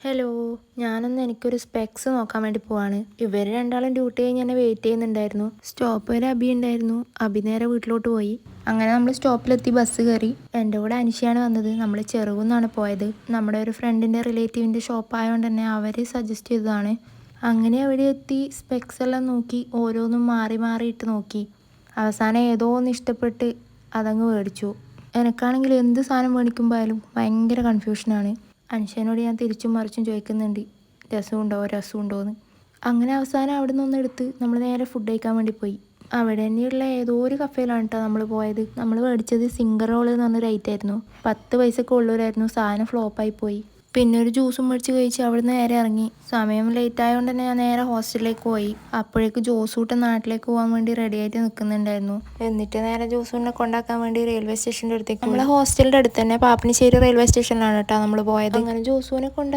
Hello, ഞാനൊന്ന് എനിക്കൊരു specs നോക്കാൻ വേണ്ടി പോവാണ്. ഇവർ രണ്ടാളും ഡ്യൂട്ടി കഴിഞ്ഞ് എന്നെ വെയിറ്റ് ചെയ്യുന്നുണ്ടായിരുന്നു. സ്റ്റോപ്പ് വരെ അബി ഉണ്ടായിരുന്നു. അബി നേരെ വീട്ടിലോട്ട് പോയി. അങ്ങനെ നമ്മൾ സ്റ്റോപ്പിലെത്തി ബസ് കയറി. എൻ്റെ കൂടെ അനിഷയാണ് വന്നത്. നമ്മൾ ചെറുകുന്നാണ് പോയത്. നമ്മുടെ ഒരു ഫ്രണ്ടിൻ്റെ റിലേറ്റീവിൻ്റെ ഷോപ്പ് ആയതുകൊണ്ട് തന്നെ അവർ സജസ്റ്റ് ചെയ്തതാണ്. അങ്ങനെ അവിടെ എത്തി സ്പെക്സ് എല്ലാം നോക്കി ഓരോന്നും മാറി മാറിയിട്ട് നോക്കി. അവസാനം ഏതോ ഒന്ന് ഇഷ്ടപ്പെട്ട് അതങ്ങ് മേടിച്ചു. എനിക്കാണെങ്കിൽ എന്ത് സാധനം മേടിക്കുമ്പോഴായാലും ഭയങ്കര കൺഫ്യൂഷനാണ്. അൻഷേനോട് ഞാൻ തിരിച്ചും മറിച്ചും ചോദിക്കുന്നുണ്ട്, രസമുണ്ടോയെന്ന്. അങ്ങനെ അവസാനം അവിടെ നിന്നൊന്നെടുത്ത് നമ്മൾ നേരെ ഫുഡ് കഴിക്കാൻ വേണ്ടി പോയി. അവിടെ തന്നെയുള്ള ഏതോ ഒരു കഫേയിലാണ് കേട്ടോ നമ്മൾ പോയത്. നമ്മൾ മേടിച്ചത് സിംഗർ റോൾ എന്ന് പറഞ്ഞൊരു ഐറ്റമായിരുന്നു. 10 പൈസക്ക് ഉള്ളവരായിരുന്നു. സാധനം ഫ്ലോപ്പായി പോയി. പിന്നെ ഒരു ജ്യൂസും മേടിച്ച് കഴിച്ച് അവിടെ നിന്ന് നേരെ ഇറങ്ങി. സമയം ലേറ്റ് ആയതുകൊണ്ട് തന്നെ ഞാൻ നേരെ ഹോസ്റ്റലിലേക്ക് പോയി. അപ്പോഴേക്ക് ജോസൂട്ടൻ നാട്ടിലേക്ക് പോകാൻ വേണ്ടി റെഡി ആയിട്ട് നിൽക്കുന്നുണ്ടായിരുന്നു. എന്നിട്ട് നേരെ ജോസൂട്ടിനെ കൊണ്ടാക്കാൻ വേണ്ടി റെയിൽവേ സ്റ്റേഷൻ്റെ അടുത്തേക്ക്. നമ്മളെ ഹോസ്റ്റലിൻ്റെ അടുത്ത് തന്നെ പാപ്പനിശ്ശേരി റെയിൽവേ സ്റ്റേഷനിലാണ് കേട്ടോ നമ്മൾ പോയത്. അങ്ങനെ ജോസുവിനെ കൊണ്ടാക്കി